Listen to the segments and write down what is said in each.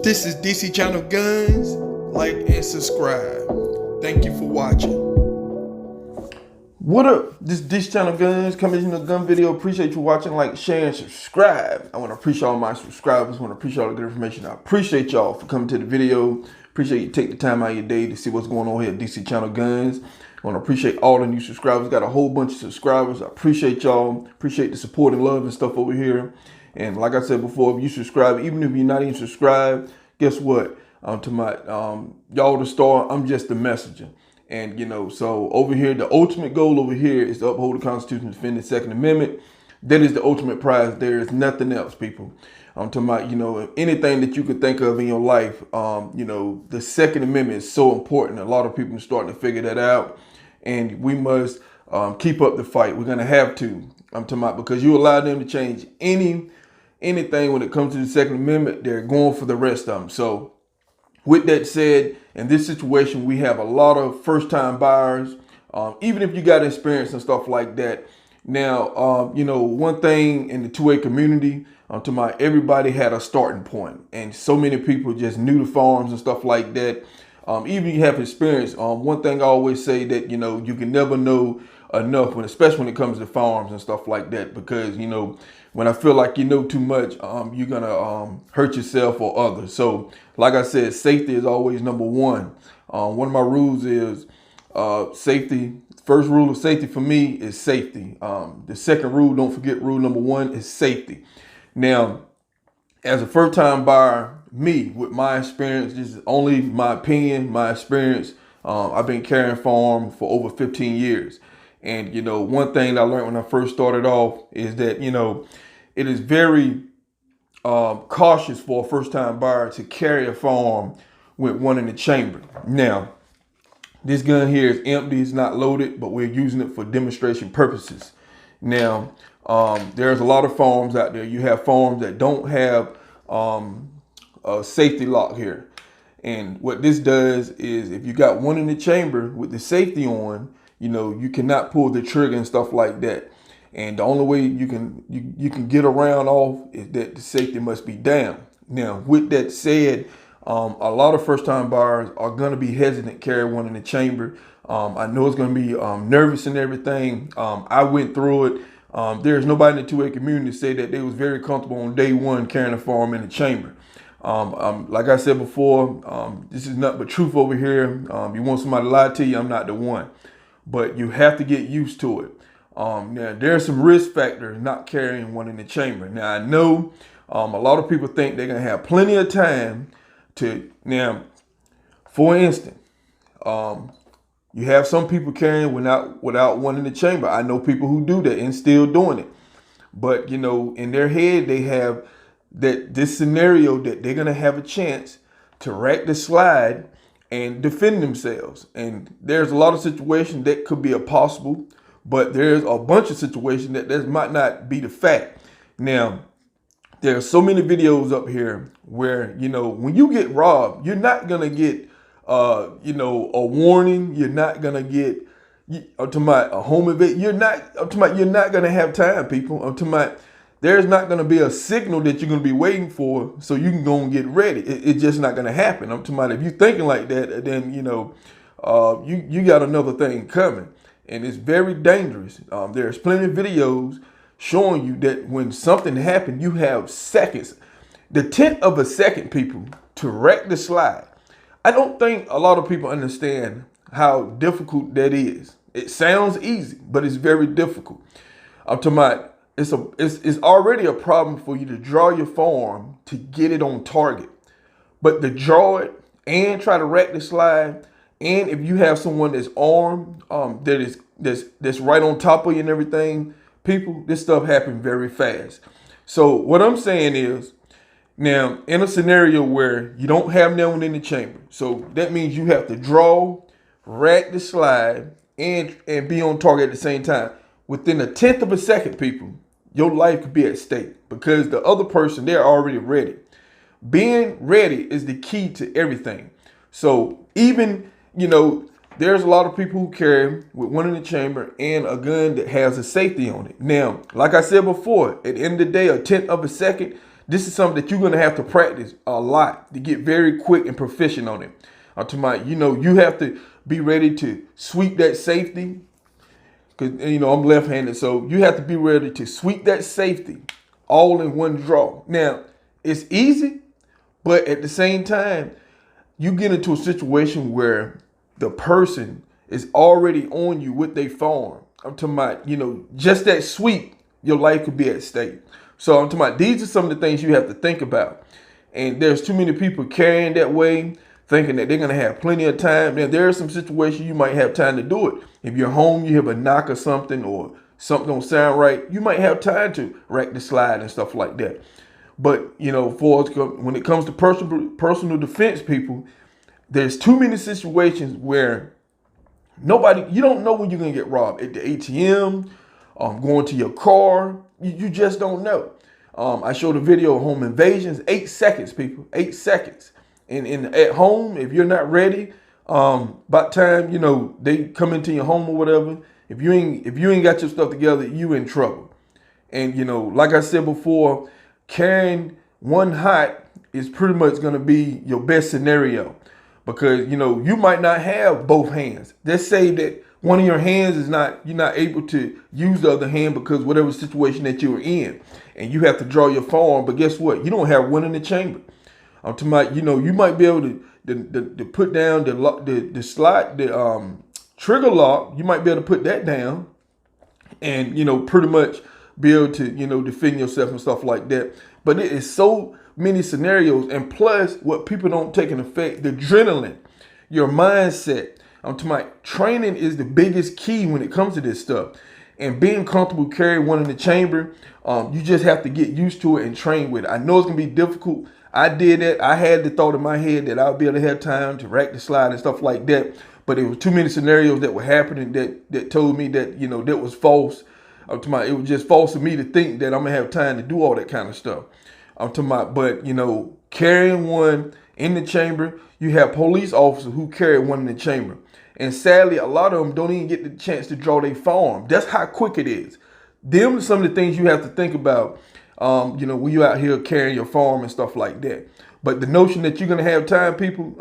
This is DC Channel Guns. Like and subscribe. Thank you for watching. What up? This DC Channel Guns coming in a gun video. Appreciate you watching, like, share, and subscribe. I want to appreciate all my subscribers. I want to appreciate all the good information. I appreciate y'all for coming to the video. Appreciate you take the time out of your day to see what's going on here at DC Channel Guns. I want to appreciate all the new subscribers. Got a whole bunch of subscribers. I appreciate y'all. Appreciate the support and love and stuff over here. And like I said before, if you subscribe, even if you're not even subscribed, guess what? To my y'all the star, I'm just the messenger. And so over here, the ultimate goal over here is to uphold the Constitution, defend the Second Amendment. That is the ultimate prize. There is nothing else, people. I'm talking about, anything that you could think of in your life. The Second Amendment is so important. A lot of people are starting to figure that out, and we must keep up the fight. We're gonna have to. I'm talking about, because you allow them to change anything when it comes to the Second Amendment, they're going for the rest of them. So with that said, in this situation, we have a lot of first-time buyers, even if you got experience and stuff like that. Now, one thing in the 2A community, to my everybody had a starting point, and so many people just new to farms and stuff like that. Even if you have experience, one thing I always say that, you can never know enough, especially when it comes to farms and stuff like that, because, when I feel like you know too much, you're gonna hurt yourself or others. So like I said, safety is always number one. One of my rules is safety. First rule of safety for me is safety. The second rule, don't forget rule number one, is safety. Now, as a first-time buyer, me, with my experience, this is only my opinion, my experience. I've been carrying farm for over 15 years. And, one thing I learned when I first started off is that, it is very cautious for a first-time buyer to carry a farm with one in the chamber. Now, this gun here is empty, it's not loaded, but we're using it for demonstration purposes. Now, there's a lot of farms out there. You have farms that don't have a safety lock here. And what this does is, if you got one in the chamber with the safety on, you cannot pull the trigger and stuff like that. And the only way you can get around off is that the safety must be down. Now, with that said, a lot of first-time buyers are going to be hesitant to carry one in the chamber. I know it's going to be nervous and everything. I went through it. There's nobody in the 2A community say that they was very comfortable on day one carrying a firearm in the chamber. Like I said before, this is nothing but truth over here. You want somebody to lie to you, I'm not the one. But you have to get used to it. Now, there's some risk factors not carrying one in the chamber. Now, I know a lot of people think they're going to have plenty of time to. Now, for instance, you have some people carrying without one in the chamber. I know people who do that and still doing it. But, in their head, they have this scenario that they're going to have a chance to rack the slide and defend themselves. And there's a lot of situations that could be a possible, but there's a bunch of situations that might not be the fact. Now, there's so many videos up here where, when you get robbed, you're not going to get, a warning. You're not going to get, a home event. You're not going to have time, people. There's not going to be a signal that you're going to be waiting for so you can go and get ready. It's just not going to happen. I'm talking about, if you're thinking like that, then, you got another thing coming. And it's very dangerous. There's plenty of videos showing you that when something happened, you have seconds, the 10th of a second, people, to wreck the slide. I don't think a lot of people understand how difficult that is. It sounds easy, but it's very difficult. I'm talking about, it's already a problem for you to draw your firearm to get it on target. But to draw it and try to rack the slide, and if you have someone that's armed, that's right on top of you and everything, people, this stuff happens very fast. So what I'm saying is, now, in a scenario where you don't have no one in the chamber, so that means you have to draw, rack the slide, and be on target at the same time. Within a 10th of a second, people, your life could be at stake, because the other person, they're already ready. Being ready is the key to everything. So even, there's a lot of people who carry with one in the chamber and a gun that has a safety on it. Now, like I said before, at the end of the day, a 10th of a second, this is something that you're going to have to practice a lot to get very quick and proficient on it. I'm talking about, you have to be ready to sweep that safety. Because, I'm left-handed, so you have to be ready to sweep that safety all in one draw. Now, it's easy, but at the same time, you get into a situation where the person is already on you with their farm. I'm talking about, just that sweep, your life could be at stake. So I'm talking about, these are some of the things you have to think about. And there's too many people carrying that way, thinking that they're going to have plenty of time. Now, there are some situations you might have time to do it. If you're home, you have a knock or something, or something don't sound right, you might have time to rack the slide and stuff like that. But, when it comes to personal defense, people, there's too many situations where you don't know when you're going to get robbed. At the ATM, going to your car, you just don't know. I showed a video of home invasions, 8 seconds, people, 8 seconds. And at home, if you're not ready, by the time, they come into your home or whatever, if you ain't got your stuff together, you in trouble. And, like I said before, carrying one hot is pretty much going to be your best scenario, because, you might not have both hands. Let's say that one of your hands you're not able to use the other hand because whatever situation that you're in, and you have to draw your firearm. But guess what? You don't have one in the chamber. I'm talking about, you might be able to put down the slide, the trigger lock. You might be able to put that down, and pretty much be able to defend yourself and stuff like that. But it is so many scenarios, and plus what people don't take in effect, the adrenaline, your mindset. I'm talking about, training is the biggest key when it comes to this stuff, and being comfortable carrying one in the chamber. You just have to get used to it and train with it. I know it's gonna be difficult. I did that. I had the thought in my head that I'll be able to have time to rack the slide and stuff like that. But it was too many scenarios that were happening that told me that, that was false. I'm talking about, it was just false of me to think that I'm gonna have time to do all that kind of stuff. I'm talking about, but carrying one in the chamber, you have police officers who carry one in the chamber. And sadly, a lot of them don't even get the chance to draw their firearm. That's how quick it is. Them are some of the things you have to think about, when you're out here carrying your firearm and stuff like that. But the notion that you're going to have time, people,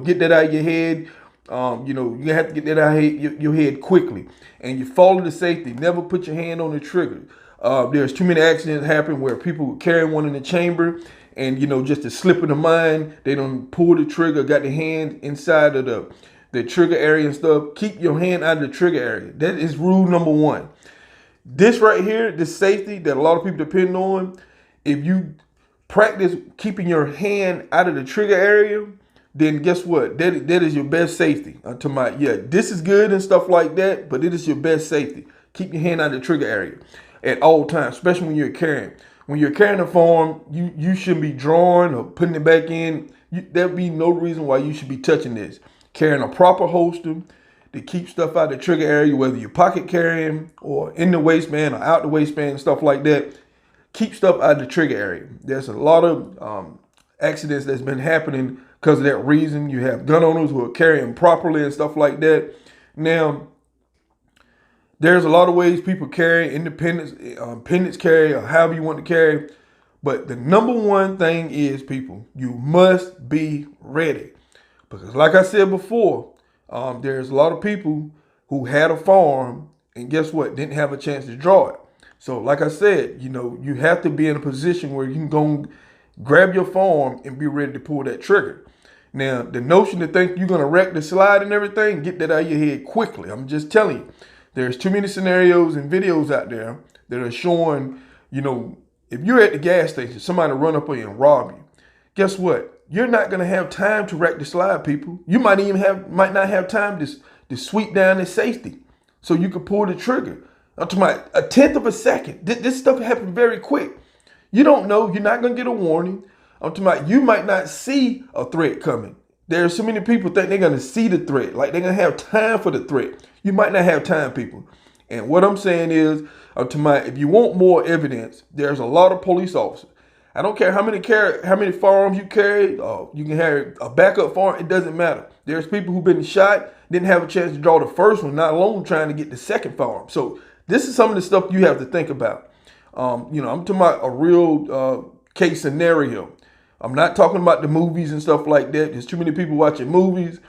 get that out of your head. You have to get that out of your head quickly. And you follow the safety. Never put your hand on the trigger. There's too many accidents happen where people carry one in the chamber, and, just a slip of the mind, they don't pull the trigger, got the hand inside of the trigger area and stuff. Keep your hand out of the trigger area. That is rule number 1. This right here, this safety that a lot of people depend on, if you practice keeping your hand out of the trigger area, then guess what? That is your best safety. To my, this is good and stuff like that, but it is your best safety. Keep your hand out of the trigger area at all times, especially when you're carrying. When you're carrying a firearm, you shouldn't be drawing or putting it back in. There'd be no reason why you should be touching this. Carrying a proper holster to keep stuff out of the trigger area, whether you're pocket carrying or in the waistband or out the waistband and stuff like that. Keep stuff out of the trigger area. There's a lot of accidents that's been happening because of that reason. You have gun owners who are carrying properly and stuff like that. Now, there's a lot of ways people carry, independents carry, or however you want to carry. But the number one thing is, people, you must be ready. Because like I said before, there's a lot of people who had a firearm and guess what? Didn't have a chance to draw it. So like I said, you have to be in a position where you can go grab your firearm and be ready to pull that trigger. Now, the notion to think you're going to wreck the slide and everything, get that out of your head quickly. I'm just telling you, there's too many scenarios and videos out there that are showing, if you're at the gas station, somebody run up on you and rob you. Guess what? You're not going to have time to wreck the slide, people. You might not have time to sweep down the safety so you can pull the trigger. I'm talking about a tenth of a second. This stuff happened very quick. You don't know. You're not going to get a warning. I'm talking about you might not see a threat coming. There's so many people think they're going to see the threat, like they're going to have time for the threat. You might not have time, people. And what I'm saying is, I'm talking about, if you want more evidence, there's a lot of police officers. I don't care how many firearms you carry. You can have a backup firearm. It doesn't matter. There's people who've been shot, didn't have a chance to draw the first one, not alone trying to get the second firearm. So this is some of the stuff you have to think about. I'm talking about a real case scenario. I'm not talking about the movies and stuff like that. There's too many people watching movies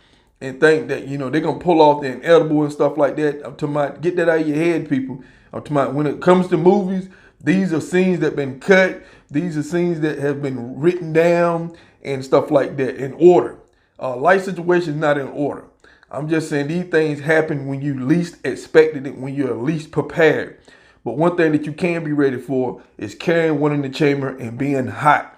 and think that, you know, they're going to pull off the inedible and stuff like that. I'm talking about, get that out of your head, people. I'm talking about when it comes to movies, these are scenes that have been cut. These are scenes that have been written down and stuff like that in order. Life situation is not in order. I'm just saying these things happen when you least expected it, when you're least prepared. But one thing that you can be ready for is carrying one in the chamber and being hot.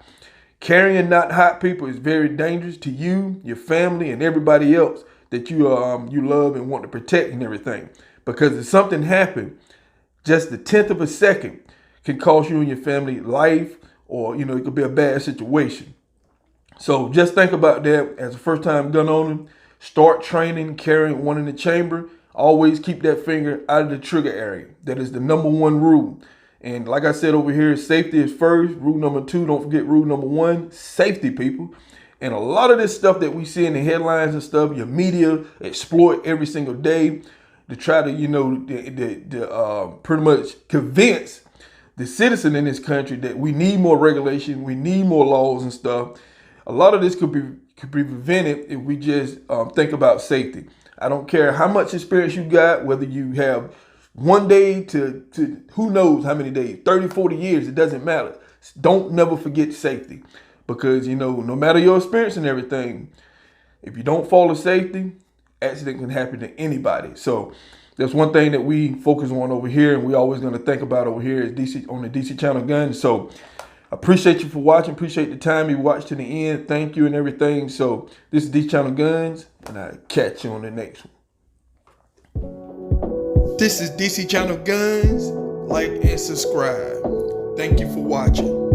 Carrying not hot people is very dangerous to you, your family, and everybody else that you love and want to protect and everything. Because if something happened, just the 10th of a second can cost you and your family life, or, you know, it could be a bad situation. So just think about that as a first-time gun owner. Start training, carrying one in the chamber. Always keep that finger out of the trigger area. That is the number one rule. And like I said over here, safety is first. Rule number 2, don't forget rule number 1, safety, people. And a lot of this stuff that we see in the headlines and stuff, your media exploit every single day to try to, you know, pretty much convince the citizen in this country that we need more regulation, we need more laws and stuff. A lot of this could be prevented if we just think about safety. I don't care how much experience you got, whether you have 1 day to who knows how many days, 30, 40 years, it doesn't matter. Don't never forget safety, because, you know, no matter your experience and everything, if you don't follow safety, accident can happen to anybody. So that's one thing that we focus on over here, and we always going to think about over here is DC, on the DC Channel Guns. So I appreciate you for watching. Appreciate the time you watched to the end. Thank you and everything. So this is DC Channel Guns, and I'll catch you on the next one. This is DC Channel Guns. Like and subscribe. Thank you for watching.